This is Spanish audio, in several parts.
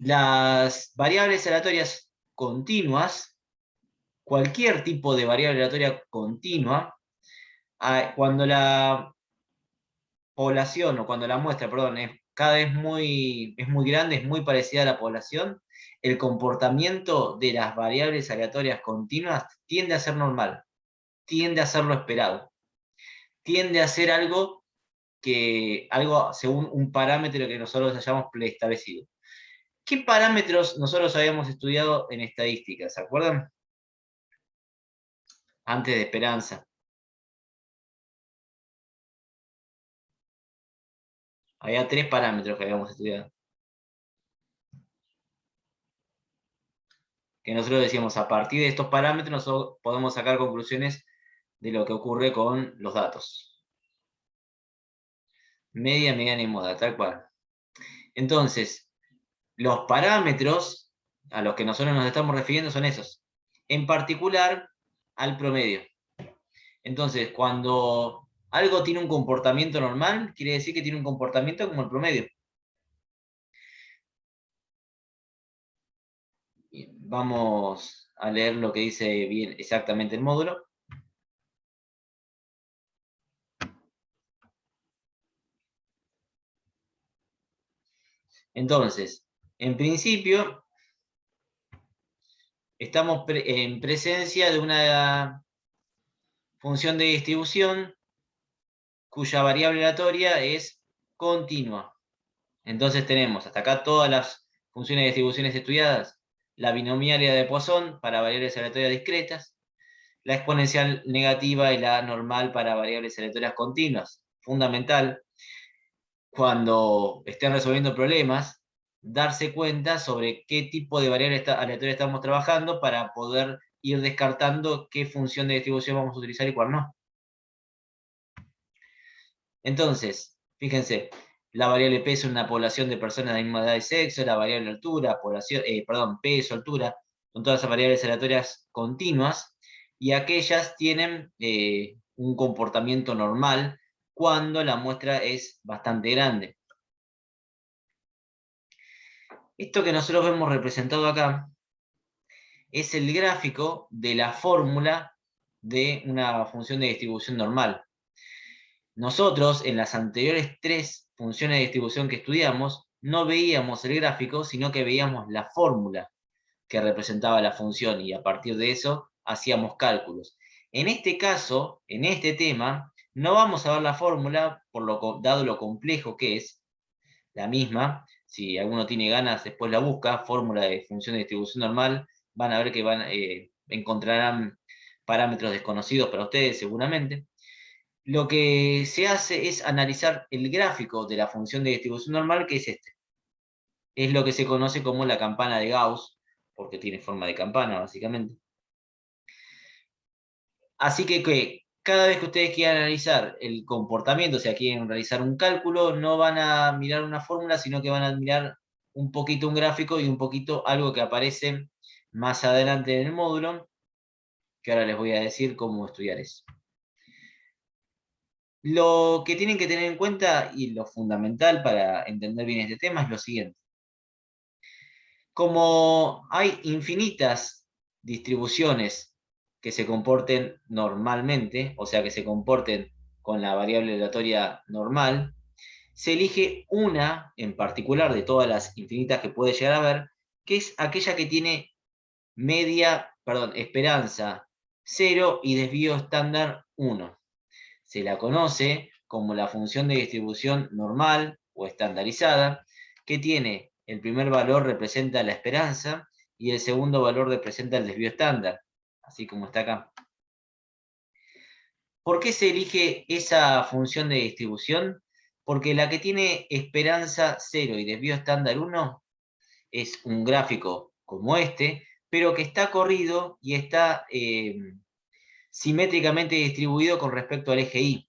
Las variables aleatorias continuas, cualquier tipo de variable aleatoria continua, cuando la población, o cuando la muestra, perdón, es cada vez es muy grande, es muy parecida a la población, el comportamiento de las variables aleatorias continuas tiende a ser normal, tiende a ser lo esperado, tiende a ser algo según un parámetro que nosotros hayamos preestablecido. ¿Qué parámetros nosotros habíamos estudiado en estadística? ¿Se acuerdan? Antes de esperanza. Había 3 parámetros que habíamos estudiado. Que nosotros decíamos, a partir de estos parámetros nosotros podemos sacar conclusiones de lo que ocurre con los datos. Media, mediana y moda, tal cual. Entonces, los parámetros a los que nosotros nos estamos refiriendo son esos. En particular, al promedio. Entonces, cuando algo tiene un comportamiento normal, quiere decir que tiene un comportamiento como el promedio. Vamos a leer lo que dice bien exactamente el módulo. Entonces, en principio, estamos en presencia de una función de distribución cuya variable aleatoria es continua. Entonces tenemos hasta acá todas las funciones de distribuciones estudiadas, la binomialia de Poisson para variables aleatorias discretas, la exponencial negativa y la normal para variables aleatorias continuas. Fundamental, cuando estén resolviendo problemas, darse cuenta sobre qué tipo de variable aleatoria estamos trabajando para poder ir descartando qué función de distribución vamos a utilizar y cuál no. Entonces, fíjense, la variable peso en una población de personas de la misma edad y sexo, la variable altura, peso, altura, son todas esas variables aleatorias continuas, y aquellas tienen un comportamiento normal cuando la muestra es bastante grande. Esto que nosotros vemos representado acá es el gráfico de la fórmula de una función de distribución normal. Nosotros, en las anteriores 3 funciones de distribución que estudiamos, no veíamos el gráfico, sino que veíamos la fórmula que representaba la función, y a partir de eso hacíamos cálculos. En este caso, en este tema, no vamos a ver la fórmula, dado lo complejo que es, la misma. Si alguno tiene ganas, después la busca, fórmula de función de distribución normal, van a ver que encontrarán parámetros desconocidos para ustedes seguramente. Lo que se hace es analizar el gráfico de la función de distribución normal, que es este. Es lo que se conoce como la campana de Gauss, porque tiene forma de campana, básicamente. Así que cada vez que ustedes quieran analizar el comportamiento, o sea, quieren realizar un cálculo, no van a mirar una fórmula, sino que van a mirar un poquito un gráfico y un poquito algo que aparece más adelante en el módulo, que ahora les voy a decir cómo estudiar eso. Lo que tienen que tener en cuenta, y lo fundamental para entender bien este tema, es lo siguiente. Como hay infinitas distribuciones que se comporten normalmente, o sea, que se comporten con la variable aleatoria normal, se elige una en particular de todas las infinitas que puede llegar a haber, que es aquella que tiene esperanza 0 y desvío estándar 1. Se la conoce como la función de distribución normal o estandarizada, que tiene el primer valor representa la esperanza y el segundo valor representa el desvío estándar, así como está acá. ¿Por qué se elige esa función de distribución? Porque la que tiene esperanza 0 y desvío estándar 1 es un gráfico como este, pero que está corrido y está simétricamente distribuido con respecto al eje Y.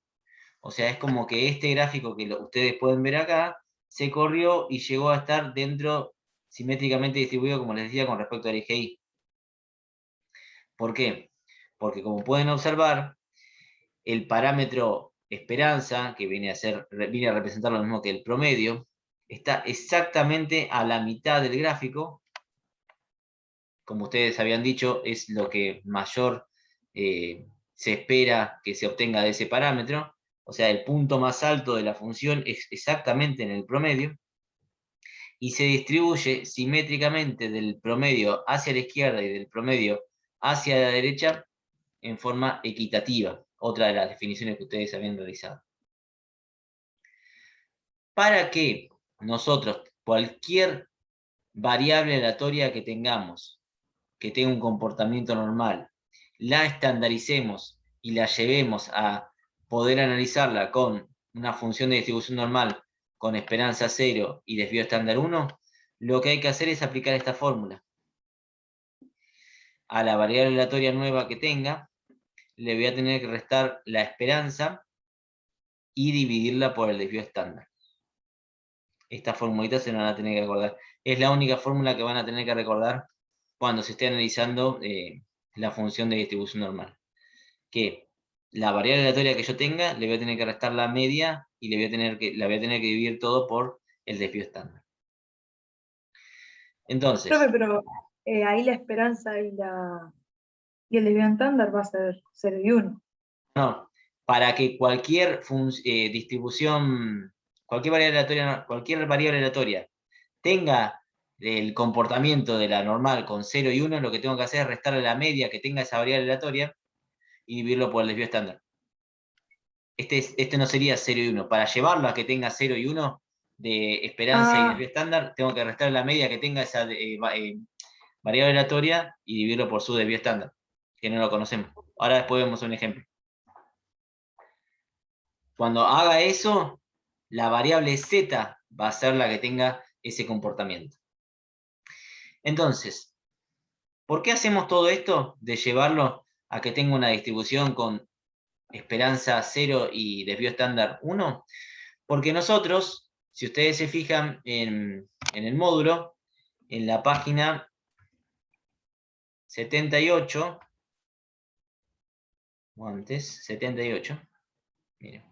O sea, es como que este gráfico que ustedes pueden ver acá, se corrió y llegó a estar dentro, simétricamente distribuido, como les decía, con respecto al eje Y. ¿Por qué? Porque como pueden observar, el parámetro esperanza, que viene a representar lo mismo que el promedio, está exactamente a la mitad del gráfico. Como ustedes habían dicho, es lo que mayor se espera que se obtenga de ese parámetro. O sea, el punto más alto de la función es exactamente en el promedio. Y se distribuye simétricamente del promedio hacia la izquierda y del promedio hacia la derecha en forma equitativa. Otra de las definiciones que ustedes habían realizado. Para que nosotros, cualquier variable aleatoria que tengamos, que tenga un comportamiento normal, la estandaricemos y la llevemos a poder analizarla con una función de distribución normal con esperanza 0 y desvío estándar 1, lo que hay que hacer es aplicar esta fórmula. A la variable aleatoria nueva que tenga, le voy a tener que restar la esperanza y dividirla por el desvío estándar. Esta formulita se la van a tener que recordar. Es la única fórmula que van a tener que recordar cuando se esté analizando la función de distribución normal. Que la variable aleatoria que yo tenga, le voy a tener que restar la media y la voy a tener que dividir todo por el desvío estándar. Entonces, Profe, pero ahí la esperanza y el desvío estándar va a ser 0 y 1. no, para que cualquier distribución, cualquier variable aleatoria tenga el comportamiento de la normal con 0 y 1, lo que tengo que hacer es restarle la media que tenga esa variable aleatoria y dividirlo por el desvío estándar. Este no sería 0 y 1. Para llevarlo a que tenga 0 y 1 de esperanza y desvío estándar, tengo que restar la media que tenga esa variable aleatoria y dividirlo por su desvío estándar, que no lo conocemos. Ahora después vemos un ejemplo. Cuando haga eso, la variable z va a ser la que tenga ese comportamiento. Entonces, ¿por qué hacemos todo esto de llevarlo a que tenga una distribución con esperanza 0 y desvío estándar 1? Porque nosotros, si ustedes se fijan en el módulo, en la página 78, o antes, 78, miren.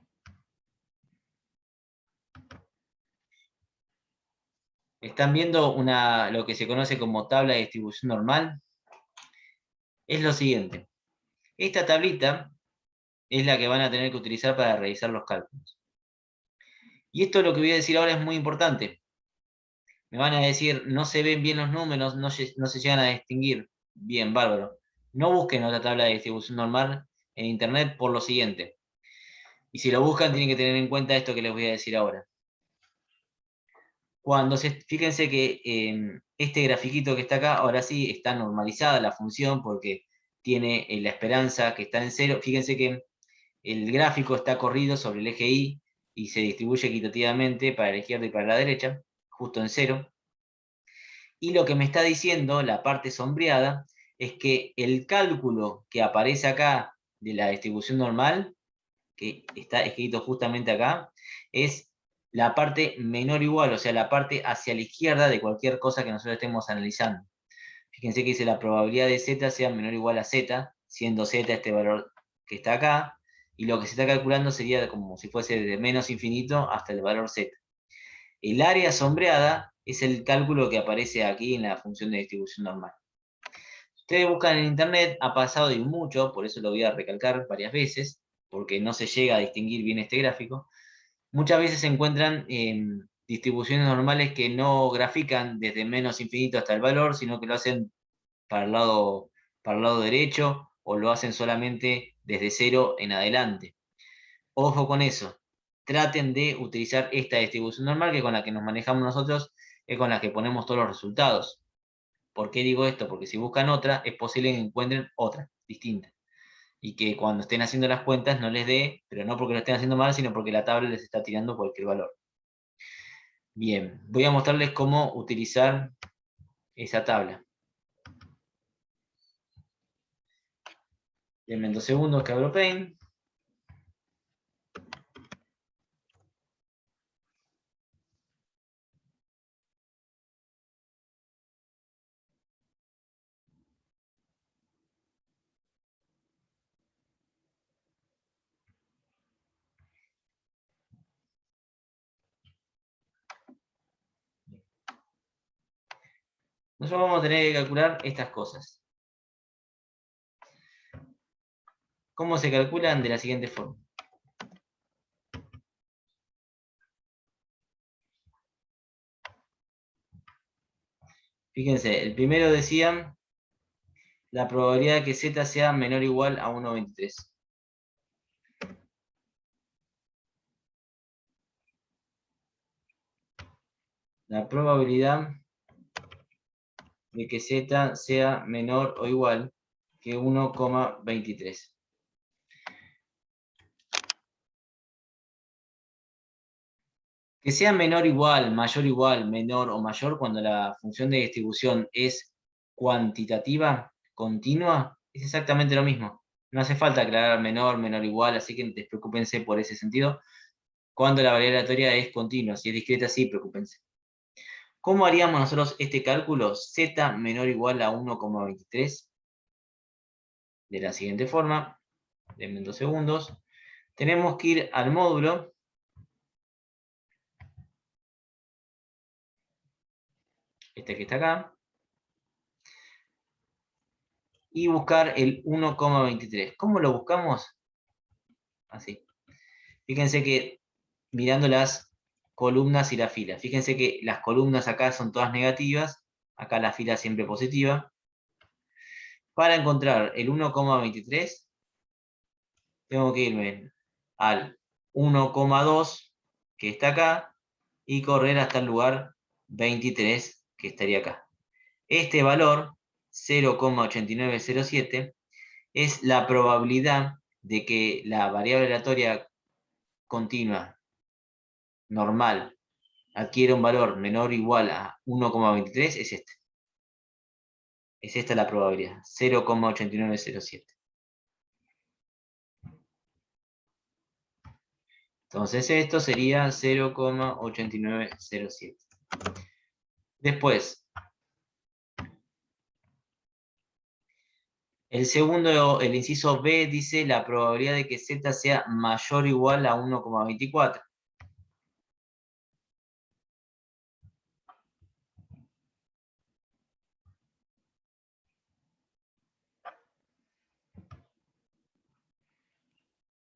¿Están viendo lo que se conoce como tabla de distribución normal? Es lo siguiente. Esta tablita es la que van a tener que utilizar para realizar los cálculos. Y esto lo que voy a decir ahora es muy importante. Me van a decir, no se ven bien los números, no se llegan a distinguir. Bien, bárbaro. No busquen otra tabla de distribución normal en internet por lo siguiente. Y si lo buscan, tienen que tener en cuenta esto que les voy a decir ahora. Fíjense que este grafiquito que está acá, ahora sí está normalizada la función porque tiene la esperanza que está en 0. Fíjense que el gráfico está corrido sobre el eje Y y se distribuye equitativamente para la izquierda y para la derecha, justo en 0. Y lo que me está diciendo la parte sombreada es que el cálculo que aparece acá de la distribución normal, que está escrito justamente acá, es la parte menor o igual, o sea, la parte hacia la izquierda de cualquier cosa que nosotros estemos analizando. Fíjense que dice la probabilidad de z sea menor o igual a z, siendo z este valor que está acá, y lo que se está calculando sería como si fuese de menos infinito hasta el valor z. El área sombreada es el cálculo que aparece aquí en la función de distribución normal. Ustedes buscan en internet, ha pasado y mucho, por eso lo voy a recalcar varias veces, porque no se llega a distinguir bien este gráfico. Muchas veces se encuentran distribuciones normales que no grafican desde menos infinito hasta el valor, sino que lo hacen para el lado derecho o lo hacen solamente desde 0 en adelante. Ojo con eso. Traten de utilizar esta distribución normal, que con la que nos manejamos nosotros es con la que ponemos todos los resultados. ¿Por qué digo esto? Porque si buscan otra, es posible que encuentren otra, distinta. Y que cuando estén haciendo las cuentas no les dé, pero no porque lo estén haciendo mal, sino porque la tabla les está tirando cualquier valor. Bien, voy a mostrarles cómo utilizar esa tabla. Denme 2 segundos que abro Paint. nosotros vamos a tener que calcular estas cosas. ¿Cómo se calculan? De la siguiente forma. Fíjense, el primero decía la probabilidad de que z sea menor o igual a 1,23. La probabilidad de que z sea menor o igual que 1,23. Que sea menor o igual, mayor o igual, menor o mayor, cuando la función de distribución es cuantitativa, continua, es exactamente lo mismo. No hace falta aclarar menor, menor o igual, así que despreocúpense por ese sentido. Cuando la variable aleatoria es continua, si es discreta, sí, preocúpense. ¿Cómo haríamos nosotros este cálculo? Z menor o igual a 1,23. De la siguiente forma, denme 2 segundos. Tenemos que ir al módulo. Este que está acá. Y buscar el 1,23. ¿Cómo lo buscamos? Así. Fíjense que mirando las columnas y la fila. Fíjense que las columnas acá son todas negativas. Acá la fila siempre positiva. Para encontrar el 1,23 tengo que irme al 1,2 que está acá y correr hasta el lugar 23 que estaría acá. Este valor, 0,8907, es la probabilidad de que la variable aleatoria continua normal adquiere un valor menor o igual a 1,23, es este. Es esta la probabilidad, 0,8907. Entonces esto sería 0,8907. Después, el segundo, el inciso B, dice la probabilidad de que z sea mayor o igual a 1,24.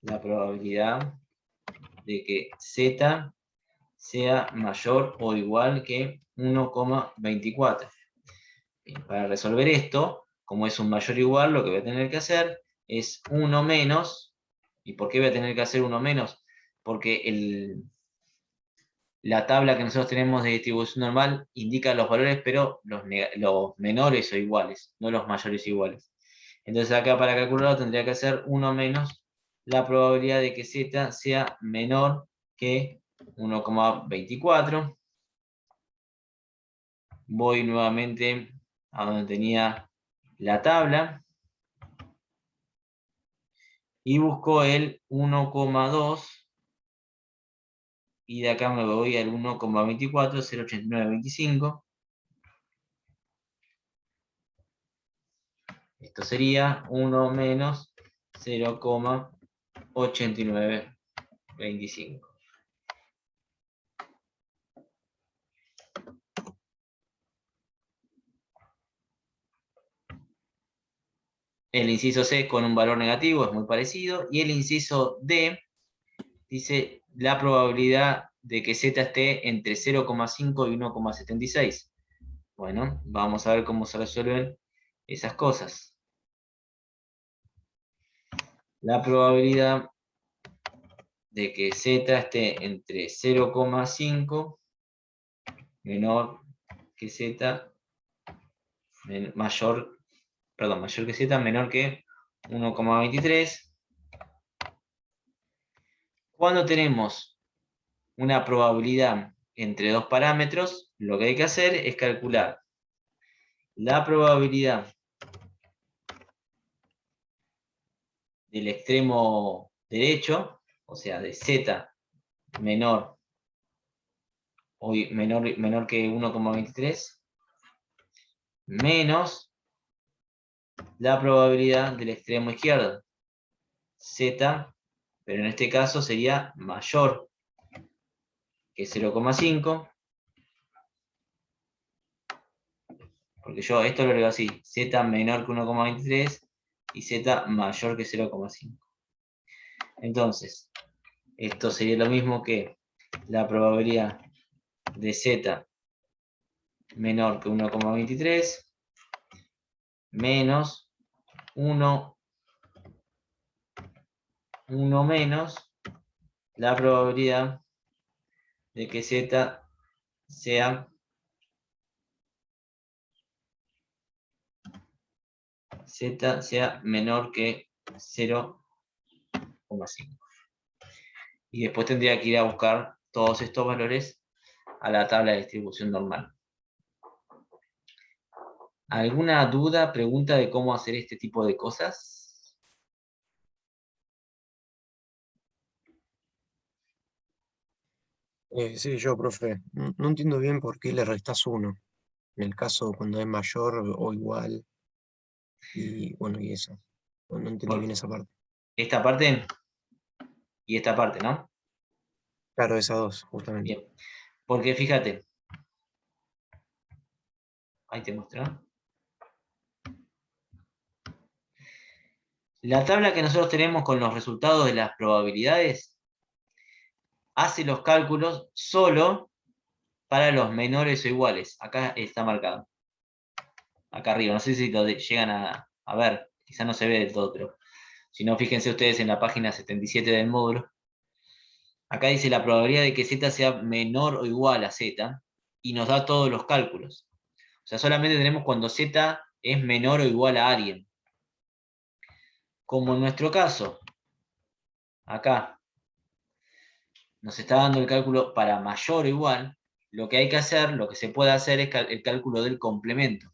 La probabilidad de que z sea mayor o igual que 1,24. Para resolver esto, como es un mayor o igual, lo que voy a tener que hacer es 1 menos. ¿Y por qué voy a tener que hacer 1 menos? Porque la tabla que nosotros tenemos de distribución normal indica los valores, pero los menores o iguales, no los mayores o iguales. Entonces acá para calcularlo tendría que hacer 1 menos la probabilidad de que z sea menor que 1,24. Voy nuevamente a donde tenía la tabla y busco el 1,2 y de acá me voy al 1,24, 0,8925. Esto sería 1 menos 0,8925. El inciso C con un valor negativo es muy parecido. Y el inciso D dice la probabilidad de que z esté entre 0,5 y 1,76. Bueno, vamos a ver cómo se resuelven esas cosas. La probabilidad de que z esté entre 0,5 menor que z, mayor que z, menor que 1,23. Cuando tenemos una probabilidad entre dos parámetros, lo que hay que hacer es calcular la probabilidad del extremo derecho, o sea, de z menor que 1,23, menos la probabilidad del extremo izquierdo, z, pero en este caso sería mayor que 0,5, Porque yo esto lo leo así, z menor que 1,23 y z mayor que 0,5. Entonces, esto sería lo mismo que la probabilidad de z menor que 1,23 menos 1 menos la probabilidad de que z sea menor que 0,5. Y después tendría que ir a buscar todos estos valores a la tabla de distribución normal. ¿Alguna duda, pregunta de cómo hacer este tipo de cosas? Sí, yo, profe, no entiendo bien por qué le restás 1. En el caso cuando es mayor o igual, y bueno, y eso. No entendí bien esa parte. Esta parte y esta parte, ¿no? Claro, esas dos, justamente. Bien. Porque fíjate. Ahí te muestro. La tabla que nosotros tenemos con los resultados de las probabilidades hace los cálculos solo para los menores o iguales. Acá está marcado. Acá arriba. No sé si lo llegan a ver. Quizá no se ve del todo, pero si no, fíjense ustedes en la página 77 del módulo. Acá dice la probabilidad de que z sea menor o igual a z y nos da todos los cálculos. O sea, solamente tenemos cuando z es menor o igual a alguien. Como en nuestro caso, acá nos está dando el cálculo para mayor o igual, lo que hay que hacer, lo que se puede hacer es el cálculo del complemento.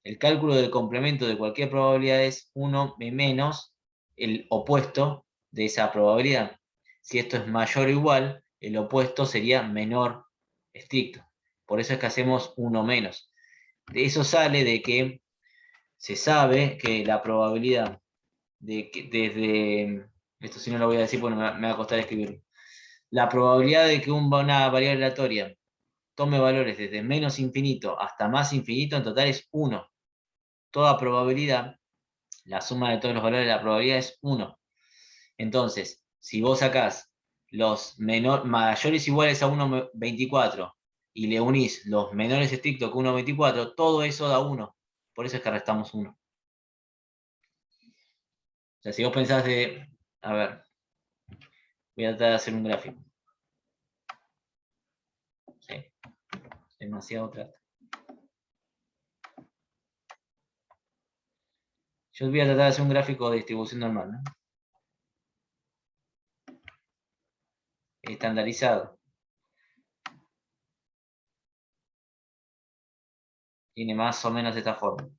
El cálculo del complemento de cualquier probabilidad es 1 menos el opuesto de esa probabilidad. Si esto es mayor o igual, el opuesto sería menor estricto. Por eso es que hacemos 1 menos. De eso sale de que se sabe que la probabilidad de que desde... Esto sí no lo voy a decir porque me va a costar escribirlo. La probabilidad de que una variable aleatoria tome valores desde menos infinito hasta más infinito en total es 1. Toda probabilidad, la suma de todos los valores de la probabilidad es 1. Entonces, si vos sacás los mayores iguales a 1,24 y le unís los menores estrictos que 1,24, todo eso da 1. Por eso es que restamos 1. O sea, si vos pensás de... A ver, voy a tratar de hacer un gráfico. Sí, demasiado trato. Yo voy a tratar de hacer un gráfico de distribución normal, ¿no? Estandarizado. Tiene más o menos esta forma.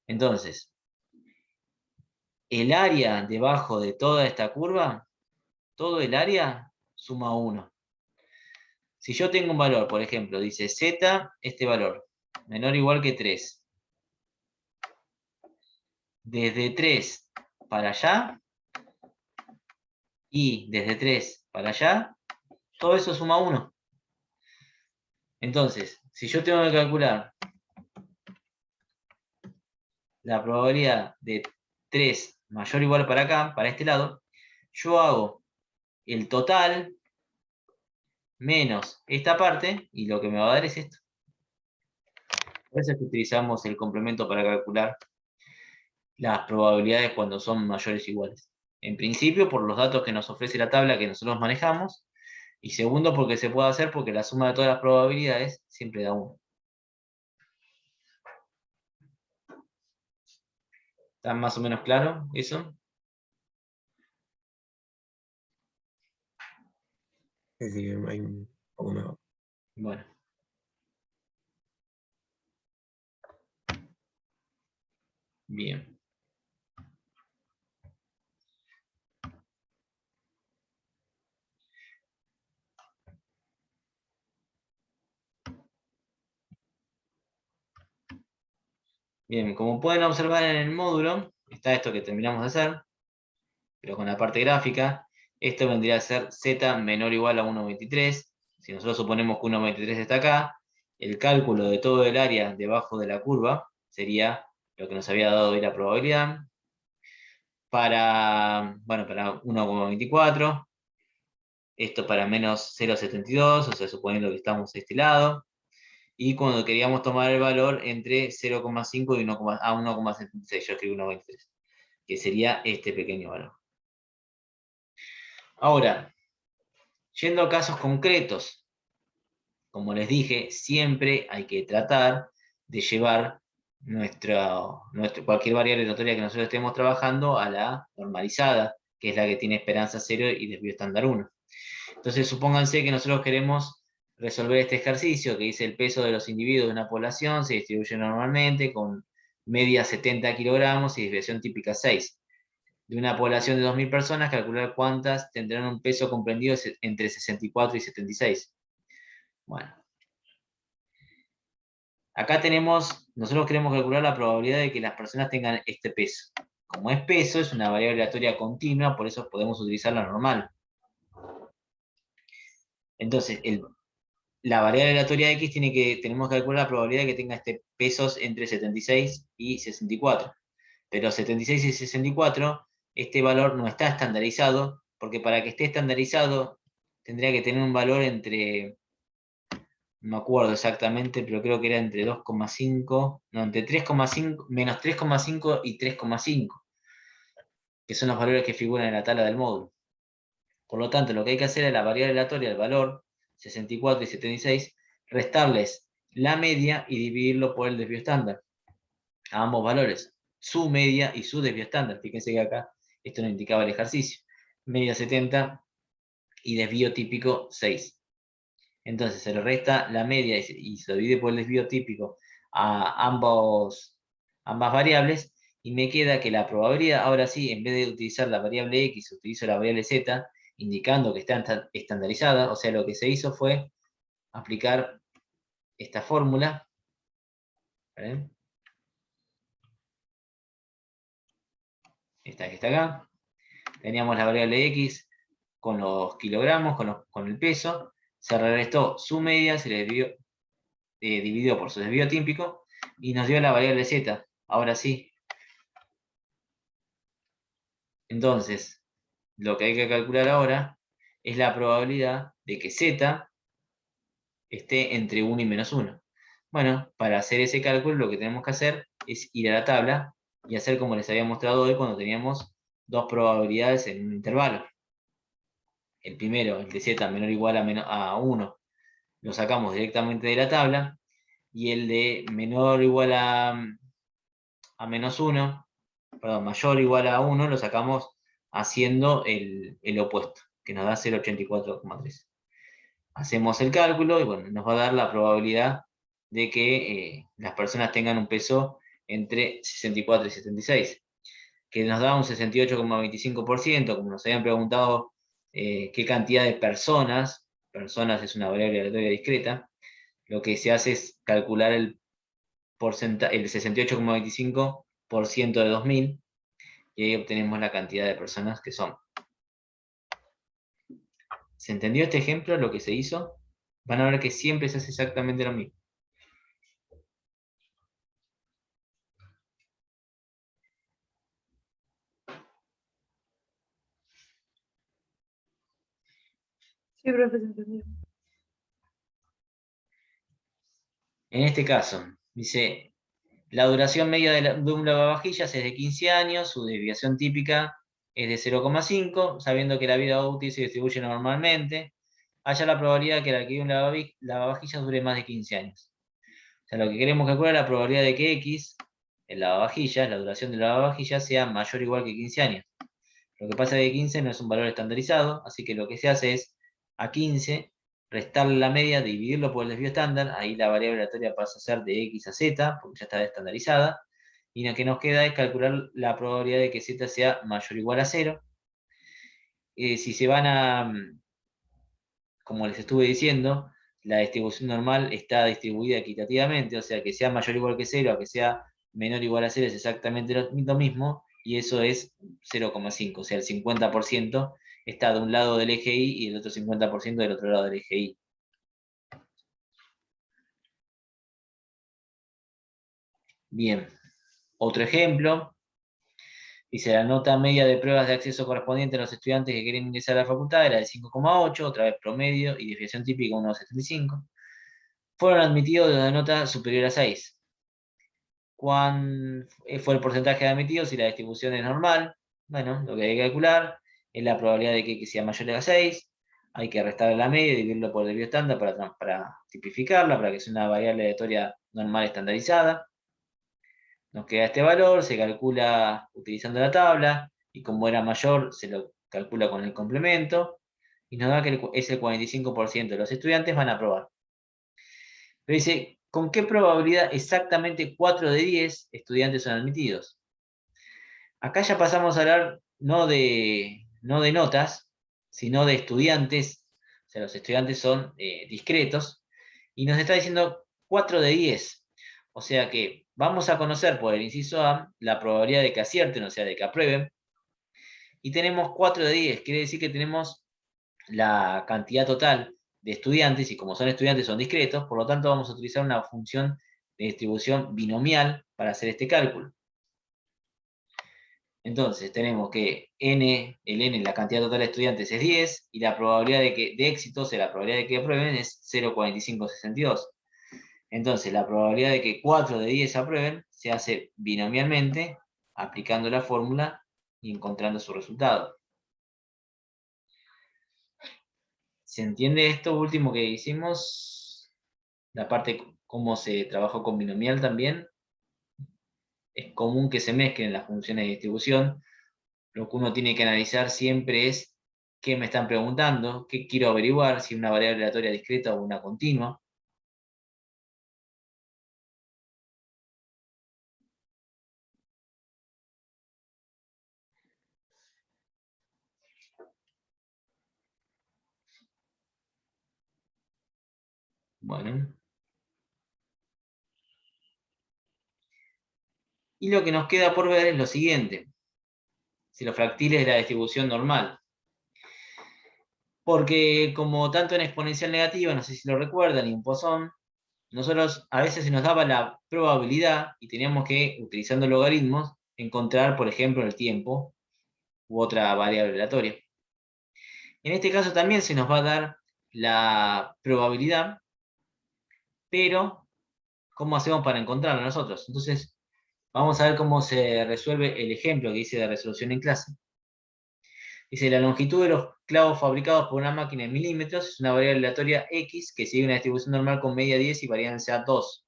Entonces, el área debajo de toda esta curva, todo el área suma 1. Si yo tengo un valor, por ejemplo, dice z, este valor, menor o igual que 3. Desde 3 para allá y desde 3 para allá, todo eso suma 1. Entonces, si yo tengo que calcular la probabilidad de 3 mayor o igual para acá, para este lado, yo hago el total menos esta parte y lo que me va a dar es esto. Por eso es que utilizamos el complemento para calcular las probabilidades cuando son mayores o iguales. En principio, por los datos que nos ofrece la tabla que nosotros manejamos, y segundo, porque se puede hacer porque la suma de todas las probabilidades siempre da 1. ¿Está más o menos claro eso? Es que hay un poco mejor. Bueno. Bien. Bien, como pueden observar en el módulo, está esto que terminamos de hacer. pero con la parte gráfica, esto vendría a ser z menor o igual a 1,23. Si nosotros suponemos que 1,23 está acá, el cálculo de todo el área debajo de la curva sería lo que nos había dado hoy la probabilidad, para 1,24, esto para menos 0,72, o sea, suponiendo que estamos de este lado, y cuando queríamos tomar el valor entre 0,5 y 1,76, yo escribo 1,23, que sería este pequeño valor. Ahora, yendo a casos concretos, como les dije, siempre hay que tratar de llevar cualquier variable aleatoria que nosotros estemos trabajando a la normalizada, que es la que tiene esperanza 0 y desvío estándar 1. Entonces, supónganse que nosotros queremos resolver este ejercicio, que dice el peso de los individuos de una población se distribuye normalmente con media 70 kilogramos y desviación típica 6. De una población de 2.000 personas, calcular cuántas tendrán un peso comprendido entre 64 y 76. Bueno. Acá nosotros queremos calcular la probabilidad de que las personas tengan este peso. Como es peso, es una variable aleatoria continua, por eso podemos utilizar la normal. Entonces, la variable aleatoria x tenemos que calcular la probabilidad de que tenga pesos entre 76 y 64. Pero 76 y 64, este valor no está estandarizado, porque para que esté estandarizado tendría que tener un valor entre, no me acuerdo exactamente, pero creo que era entre 2,5, no, entre 3,5, menos 3,5 y 3,5, que son los valores que figuran en la tabla del módulo. Por lo tanto, lo que hay que hacer es la variable aleatoria, el valor 64 y 76, restarles la media y dividirlo por el desvío estándar. A ambos valores, su media y su desvío estándar. Fíjense que acá esto no indicaba el ejercicio. Media 70 y desvío típico 6. Entonces se le resta la media y se divide por el desvío típico a ambas variables, y me queda que la probabilidad, ahora sí, en vez de utilizar la variable x, utilizo la variable z, indicando que está estandarizada. O sea, lo que se hizo fue aplicar esta fórmula. ¿Vale? Esta que está acá. Teníamos la variable x con los kilogramos, con el peso. Se restó su media, se le dividió por su desvío típico, y nos dio la variable z. Ahora sí. Entonces, lo que hay que calcular ahora es la probabilidad de que z esté entre 1 y menos 1. Bueno, para hacer ese cálculo lo que tenemos que hacer es ir a la tabla y hacer como les había mostrado hoy cuando teníamos dos probabilidades en un intervalo. El primero, el de z menor o igual a 1, lo sacamos directamente de la tabla, y el de menor o igual a menos 1, perdón, mayor o igual a 1, lo sacamos haciendo el opuesto, que nos da 0,84,3. Hacemos el cálculo y bueno, nos va a dar la probabilidad de que las personas tengan un peso entre 64 y 76, que nos da un 68,25%, como nos habían preguntado qué cantidad de personas es una variable aleatoria discreta. Lo que se hace es calcular el 68,25% de 2.000, y ahí obtenemos la cantidad de personas que son. ¿Se entendió este ejemplo, lo que se hizo? Van a ver que siempre se hace exactamente lo mismo. Sí, profe, se entendió. En este caso, dice, la duración media de un lavavajillas es de 15 años, su desviación típica es de 0,5, sabiendo que la vida útil se distribuye normalmente. Haya la probabilidad de que el alquiler de un lavavajillas dure más de 15 años. O sea, lo que queremos calcular es la probabilidad de que x, el lavavajillas, la duración del lavavajillas, sea mayor o igual que 15 años. Lo que pasa es que 15 no es un valor estandarizado, así que lo que se hace es a 15 restarle la media, dividirlo por el desvío estándar. Ahí la variable aleatoria pasa a ser de x a z, porque ya está estandarizada, y lo que nos queda es calcular la probabilidad de que z sea mayor o igual a 0. Si se van a, como les estuve diciendo, la distribución normal está distribuida equitativamente, o sea, que sea mayor o igual que 0 a que sea menor o igual a 0 es exactamente lo mismo, y eso es 0,5, o sea, el 50% está de un lado del eje Y y el otro 50% del otro lado del eje Y. Bien, otro ejemplo. Dice, la nota media de pruebas de acceso correspondiente a los estudiantes que quieren ingresar a la facultad era de 5,8, otra vez promedio y desviación típica 1,75. Fueron admitidos de una nota superior a 6. ¿Cuál fue el porcentaje de admitidos si la distribución es normal? Bueno, lo que hay que calcular es la probabilidad de que X sea mayor a 6. Hay que restar la media y dividirlo por el desvío estándar para tipificarla, para que sea una variable aleatoria normal estandarizada. Nos queda este valor, se calcula utilizando la tabla, y como era mayor, se lo calcula con el complemento, y nos da que es el 45% de los estudiantes van a aprobar. Pero dice, ¿con qué probabilidad exactamente 4 de 10 estudiantes son admitidos? Acá ya pasamos a hablar no de notas, sino de estudiantes. O sea, los estudiantes son discretos, y nos está diciendo 4 de 10. O sea que vamos a conocer por el inciso A la probabilidad de que acierten, o sea, de que aprueben, y tenemos 4 de 10, quiere decir que tenemos la cantidad total de estudiantes, y como son estudiantes son discretos, por lo tanto vamos a utilizar una función de distribución binomial para hacer este cálculo. Entonces tenemos que el n, la cantidad total de estudiantes es 10, y la probabilidad de éxito, o sea, la probabilidad de que aprueben es 0,4562. Entonces la probabilidad de que 4 de 10 aprueben se hace binomialmente, aplicando la fórmula y encontrando su resultado. ¿Se entiende esto último que hicimos? La parte cómo se trabajó con binomial también. Es común que se mezclen las funciones de distribución. Lo que uno tiene que analizar siempre es qué me están preguntando, qué quiero averiguar, si una variable aleatoria discreta o una continua. Bueno. Y lo que nos queda por ver es lo siguiente. Si los fractiles de la distribución normal. Porque como tanto en exponencial negativa, no sé si lo recuerdan, y en Poisson, nosotros a veces se nos daba la probabilidad y teníamos que, utilizando logaritmos, encontrar, por ejemplo, el tiempo u otra variable aleatoria. En este caso también se nos va a dar la probabilidad, pero ¿cómo hacemos para encontrarla nosotros? Entonces, vamos a ver cómo se resuelve el ejemplo que hice de resolución en clase. Dice, la longitud de los clavos fabricados por una máquina en milímetros es una variable aleatoria X que sigue una distribución normal con media 10 y varianza 2.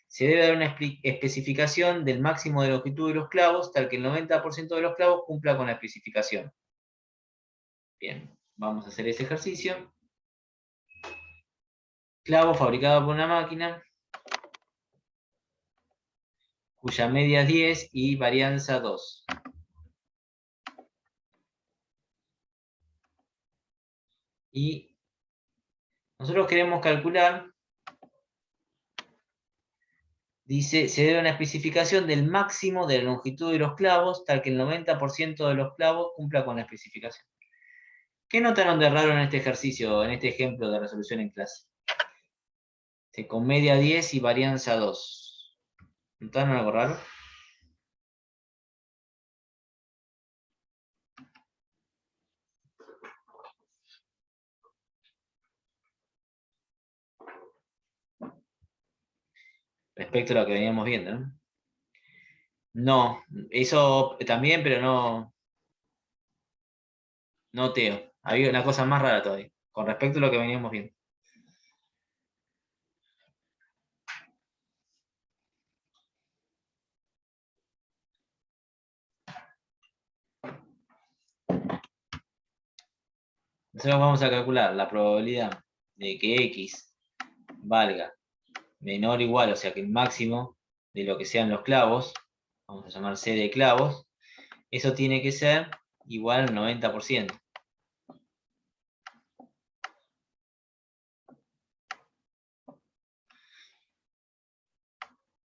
Se debe dar una especificación del máximo de longitud de los clavos, tal que el 90% de los clavos cumpla con la especificación. Bien, vamos a hacer ese ejercicio. Clavo fabricado por una máquina, cuya media es 10 y varianza 2. Y nosotros queremos calcular, dice, se debe una especificación del máximo de la longitud de los clavos, tal que el 90% de los clavos cumpla con la especificación. ¿Qué notaron de raro en este ejercicio, en este ejemplo de resolución en clase? Con media 10 y varianza 2. ¿Notaron algo raro? Respecto a lo que veníamos viendo, ¿no? No, eso también, pero no Teo. Había una cosa más rara todavía, con respecto a lo que veníamos viendo. Nosotros vamos a calcular la probabilidad de que X valga menor o igual, o sea que el máximo de lo que sean los clavos, vamos a llamar C de clavos, eso tiene que ser igual al 90%.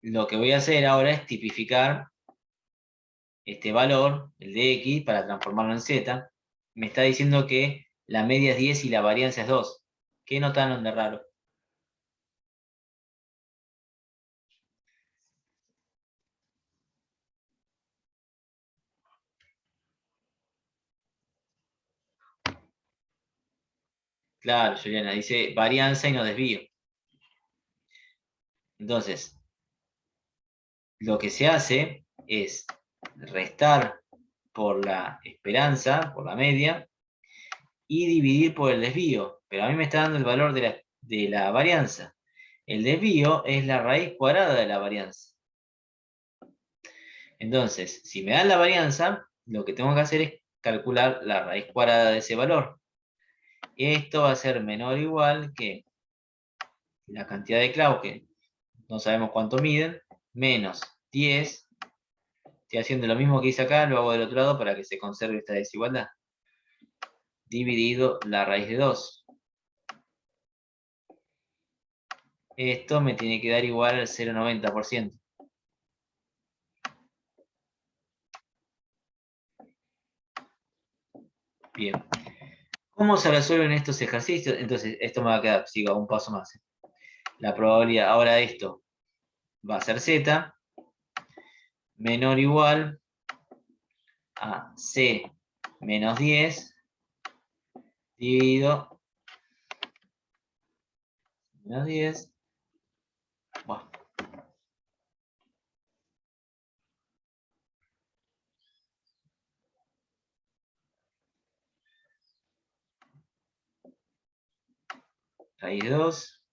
Lo que voy a hacer ahora es tipificar este valor, el de X, para transformarlo en Z, me está diciendo que la media es 10 y la varianza es 2. ¿Qué notaron de raro? Claro, Juliana, dice varianza y no desvío. Entonces, lo que se hace es restar por la esperanza, por la media, y dividir por el desvío. Pero a mí me está dando el valor de la varianza. El desvío es la raíz cuadrada de la varianza. Entonces, si me dan la varianza, lo que tengo que hacer es calcular la raíz cuadrada de ese valor. Esto va a ser menor o igual que la cantidad de clavos, que no sabemos cuánto miden, menos 10. Estoy haciendo lo mismo que hice acá, lo hago del otro lado para que se conserve esta desigualdad. Dividido la raíz de 2. Esto me tiene que dar igual al 0,90%. Bien. ¿Cómo se resuelven estos ejercicios? Entonces, esto me va a quedar, sigo un paso más. La probabilidad, ahora esto va a ser Z, menor o igual a C menos 10, dividido menos 10. Bueno. Raíz de 2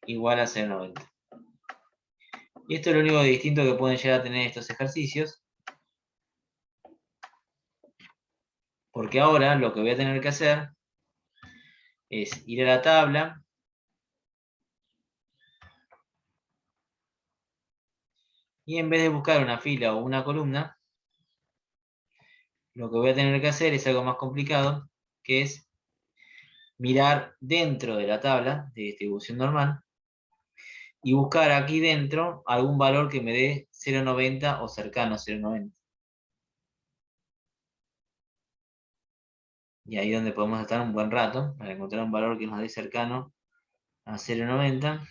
igual a 0,90. Y esto es lo único distinto que pueden llegar a tener estos ejercicios. Porque ahora lo que voy a tener que hacer es ir a la tabla y en vez de buscar una fila o una columna, lo que voy a tener que hacer es algo más complicado, que es mirar dentro de la tabla de distribución normal y buscar aquí dentro algún valor que me dé 0,90 o cercano a 0,90. Y ahí es donde podemos estar un buen rato para encontrar un valor que nos dé cercano a 0,90.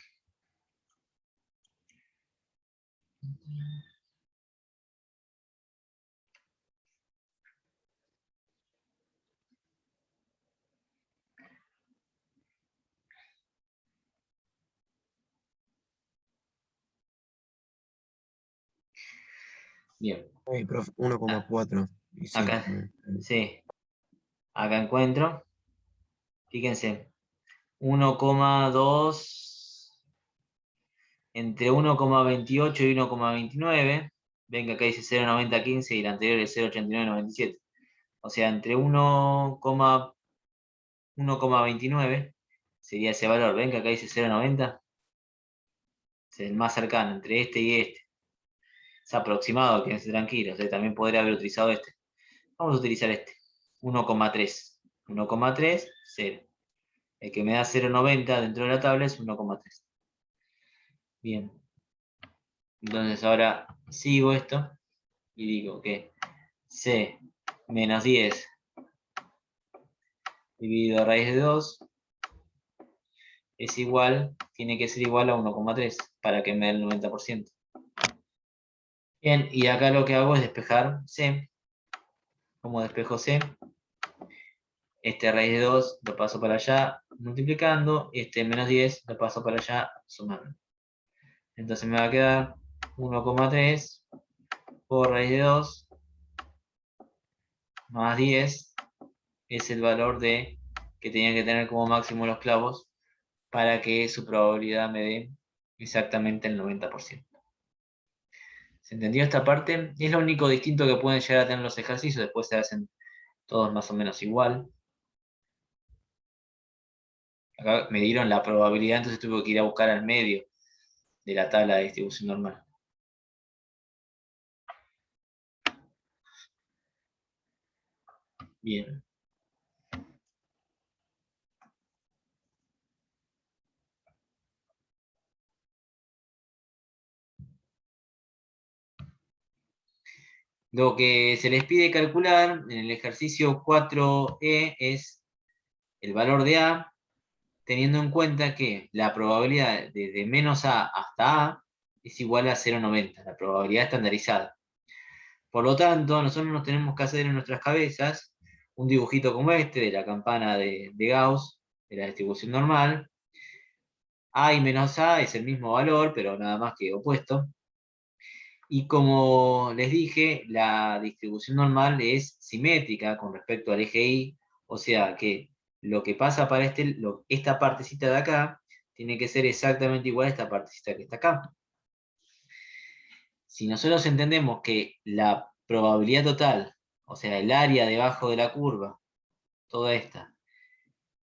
Bien. Profe, 1,4. Y sí, Acá, sí, acá encuentro, fíjense, 1,2, entre 1,28 y 1,29. Ven que acá dice 0,9015 y la anterior es 0,8997. O sea, entre 1,29 sería ese valor. Ven que acá dice 0,90. Es el más cercano, entre este y este. Es aproximado, quédense tranquilos. También podría haber utilizado este. Vamos a utilizar este. 1,3. 1,3, 0. El que me da 0,90 dentro de la tabla es 1,3. Bien. Entonces ahora sigo esto y digo que C menos 10 dividido a raíz de 2 es igual, tiene que ser igual a 1,3 para que me dé el 90%. Bien, y acá lo que hago es despejar C. ¿Cómo despejo C? Este raíz de 2 lo paso para allá multiplicando, este menos 10 lo paso para allá sumando. Entonces me va a quedar 1,3 por raíz de 2 más 10 es el valor de que tenían que tener como máximo los clavos para que su probabilidad me dé exactamente el 90%. ¿Se entendió esta parte? Es lo único distinto que pueden llegar a tener los ejercicios, después se hacen todos más o menos igual. Acá me dieron la probabilidad, entonces tuve que ir a buscar al medio de la tabla de distribución normal. Bien. Lo que se les pide calcular en el ejercicio 4E es el valor de A, teniendo en cuenta que la probabilidad de menos A hasta A es igual a 0,90, la probabilidad estandarizada. Por lo tanto, nosotros nos tenemos que hacer en nuestras cabezas un dibujito como este de la campana de Gauss, de la distribución normal. A y menos A es el mismo valor, pero nada más que opuesto. Y como les dije, la distribución normal es simétrica con respecto al eje Y, o sea que lo que pasa para esta partecita de acá tiene que ser exactamente igual a esta partecita que está acá. Si nosotros entendemos que la probabilidad total, o sea, el área debajo de la curva, toda esta,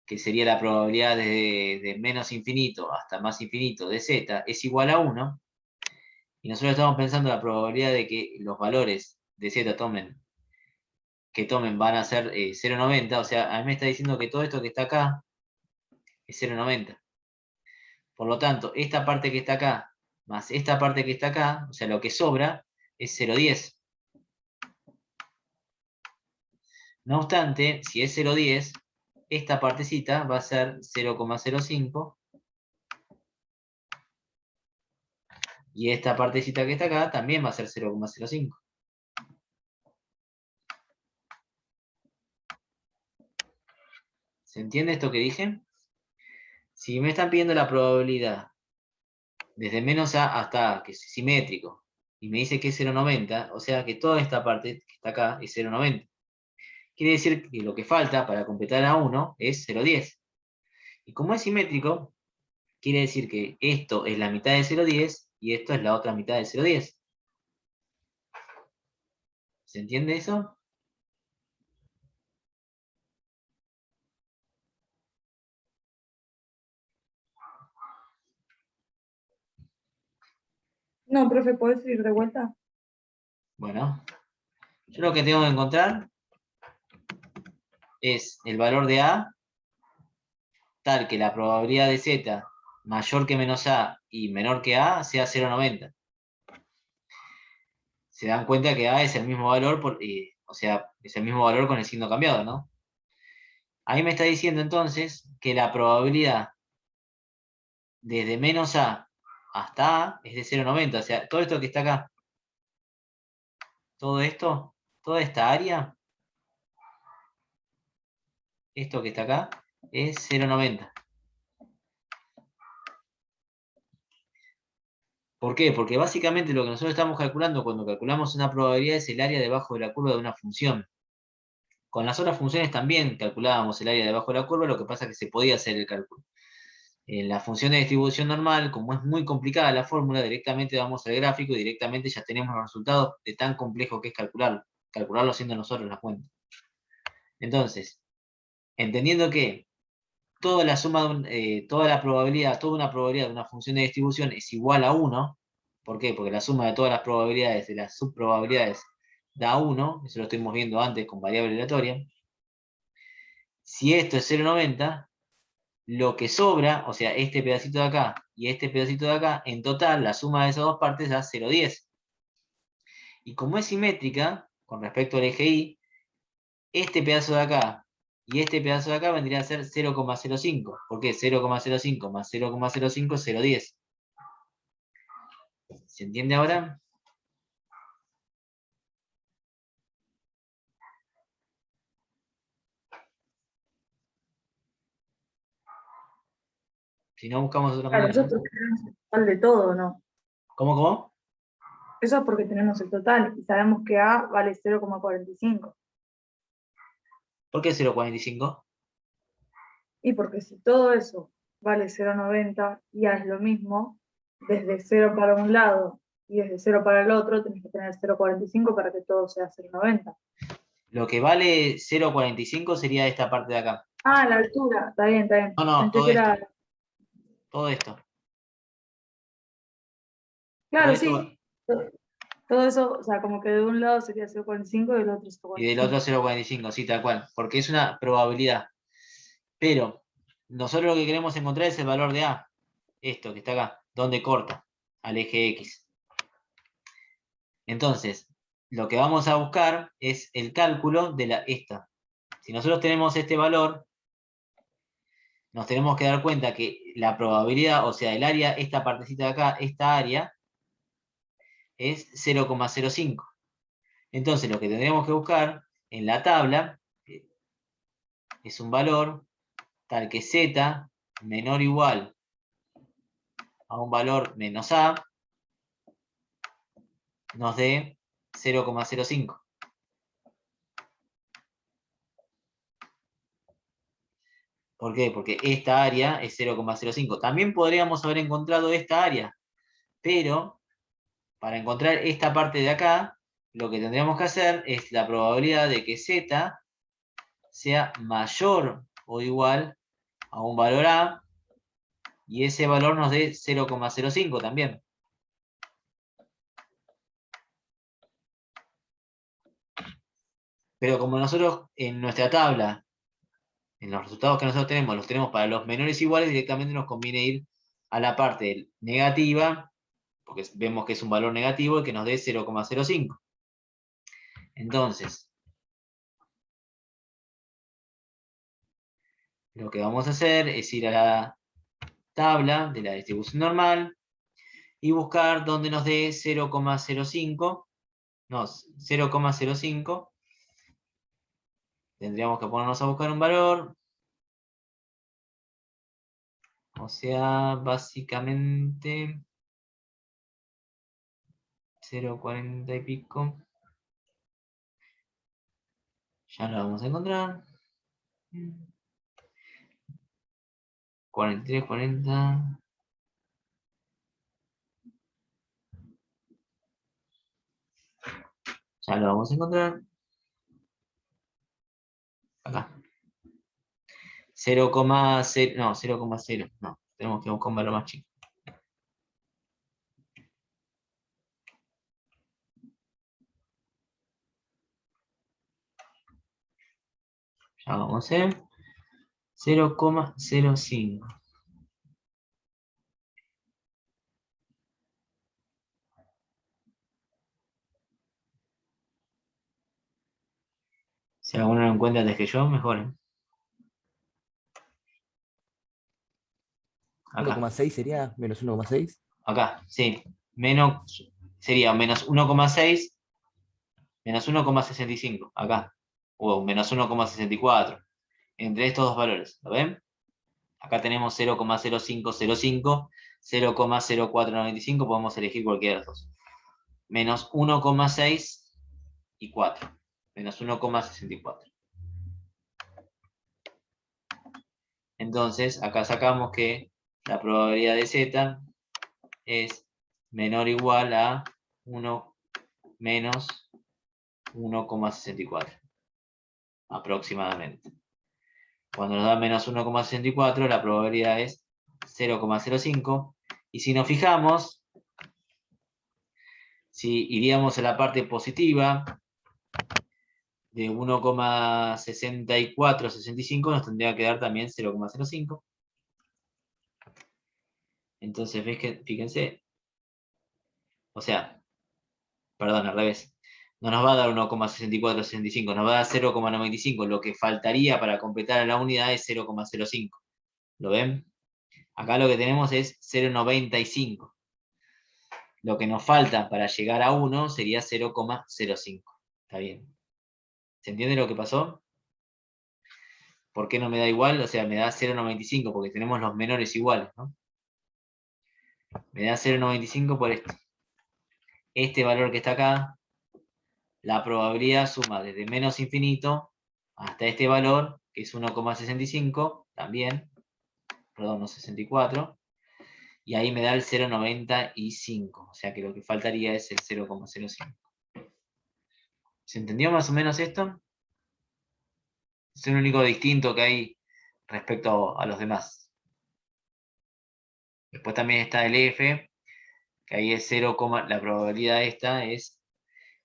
que sería la probabilidad de menos infinito hasta más infinito de z, es igual a 1, y nosotros estamos pensando la probabilidad de que los valores de z que tomen van a ser 0,90, o sea, a mí me está diciendo que todo esto que está acá es 0,90. Por lo tanto, esta parte que está acá, más esta parte que está acá, o sea, lo que sobra, es 0,10. No obstante, si es 0,10, esta partecita va a ser 0,05, y esta partecita que está acá también va a ser 0,05. ¿Se entiende esto que dije? Si me están pidiendo la probabilidad desde menos A hasta A, que es simétrico, y me dice que es 0,90, o sea que toda esta parte que está acá es 0,90. Quiere decir que lo que falta para completar a 1 es 0,10. Y como es simétrico, quiere decir que esto es la mitad de 0,10 y esto es la otra mitad de 0,10. ¿Se entiende eso? No, profe, ¿podés ir de vuelta? Bueno, yo lo que tengo que encontrar es el valor de A, tal que la probabilidad de Z mayor que menos A y menor que A sea 0,90. Se dan cuenta que A es el mismo valor, o sea, es el mismo valor con el signo cambiado, ¿no? Ahí me está diciendo entonces que la probabilidad desde menos A hasta A es de 0,90, o sea, todo esto que está acá, todo esto, toda esta área, esto que está acá, es 0,90. ¿Por qué? Porque básicamente lo que nosotros estamos calculando cuando calculamos una probabilidad es el área debajo de la curva de una función. Con las otras funciones también calculábamos el área debajo de la curva, lo que pasa es que se podía hacer el cálculo. En la función de distribución normal, como es muy complicada la fórmula, directamente vamos al gráfico y directamente ya tenemos los resultados de tan complejo que es calcularlo haciendo nosotros la cuenta. Entonces, entendiendo que toda la suma toda una probabilidad de una función de distribución es igual a 1, ¿por qué? Porque la suma de todas las probabilidades de las subprobabilidades da 1, eso lo estuvimos viendo antes con variable aleatoria. Si esto es 0,90, lo que sobra, o sea, este pedacito de acá y este pedacito de acá, en total, la suma de esas dos partes da 0,10. Y como es simétrica, con respecto al eje Y, este pedazo de acá y este pedazo de acá vendría a ser 0,05. ¿Por qué? 0,05 más 0,05 es 0,10. ¿Se entiende ahora? Si no, buscamos de otra Claro, eso manera, es ¿no? porque tenemos el total de todo, ¿no? ¿Cómo? Eso es porque tenemos el total y sabemos que A vale 0,45. ¿Por qué 0,45? Y porque si todo eso vale 0,90 y A es lo mismo, desde 0 para un lado y desde 0 para el otro, tenés que tener 0,45 para que todo sea 0,90. Lo que vale 0,45 sería esta parte de acá. Ah, la altura, está bien, está bien. No, Pensé todo que esto. era. Todo esto. Todo Claro, esto sí. Todo eso, o sea, como que de un lado sería 0,45 y del otro y del otro 0,45. 0,45, sí, tal cual. Porque es una probabilidad. Pero nosotros lo que queremos encontrar es el valor de A. Esto que está acá, donde corta al eje X. Entonces, lo que vamos a buscar es el cálculo de esta. Si nosotros tenemos este valor, nos tenemos que dar cuenta que la probabilidad, o sea, el área, esta partecita de acá, esta área, es 0,05. Entonces lo que tendríamos que buscar en la tabla es un valor tal que z menor o igual a un valor menos a nos dé 0,05. ¿Por qué? Porque esta área es 0,05. También podríamos haber encontrado esta área, pero para encontrar esta parte de acá, lo que tendríamos que hacer es la probabilidad de que z sea mayor o igual a un valor a, y ese valor nos dé 0,05 también. Pero como nosotros en nuestra tabla, en los resultados que nosotros tenemos, los tenemos para los menores iguales, directamente nos conviene ir a la parte negativa, porque vemos que es un valor negativo y que nos dé 0,05. Entonces, lo que vamos a hacer es ir a la tabla de la distribución normal y buscar donde nos dé 0,05. No, 0,05. Tendríamos que ponernos a buscar un valor. O sea, básicamente 0,40 y pico. Ya lo vamos a encontrar. 43, 40. Ya lo vamos a encontrar. Acá. 0,0. No, 0,0. No, tenemos que buscar un valor más chico. Ya vamos a ver. 0,05. Si alguno lo encuentra antes que yo, mejor. Acá. 1,6 sería menos 1,6. Acá, sí. Sería menos 1,6 menos 1,65. Acá. O menos 1,64. Entre estos dos valores. ¿Lo ven? Acá tenemos 0,0505, 0,0495. Podemos elegir cualquiera de los dos. Menos 1,6 y 4. Menos 1,64. Entonces, acá sacamos que la probabilidad de z es menor o igual a 1 menos 1,64 aproximadamente. Cuando nos da menos 1,64, la probabilidad es 0,05. Y si nos fijamos, si iríamos a la parte positiva de 1,6465, nos tendría que dar también 0,05. Entonces, fíjense. O sea, perdón, al revés. No nos va a dar 1,6465, nos va a dar 0,95. Lo que faltaría para completar la unidad es 0,05. ¿Lo ven? Acá lo que tenemos es 0,95. Lo que nos falta para llegar a 1 sería 0,05. ¿Está bien? ¿Se entiende lo que pasó? ¿Por qué no me da igual? O sea, me da 0,95 porque tenemos los menores iguales, ¿no? Me da 0,95 por esto. Este valor que está acá, la probabilidad suma desde menos infinito hasta este valor, que es 1,65, también, perdón, no 64, y ahí me da el 0,95, o sea que lo que faltaría es el 0,05. ¿Se entendió más o menos esto? Es el único distinto que hay respecto a los demás. Después también está el F, que ahí es 0, la probabilidad esta es,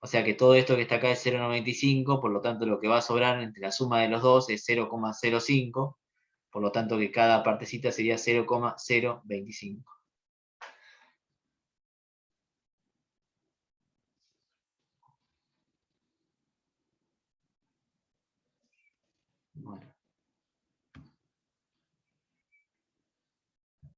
o sea que todo esto que está acá es 0,95, por lo tanto lo que va a sobrar entre la suma de los dos es 0,05, por lo tanto que cada partecita sería 0,025. Bueno.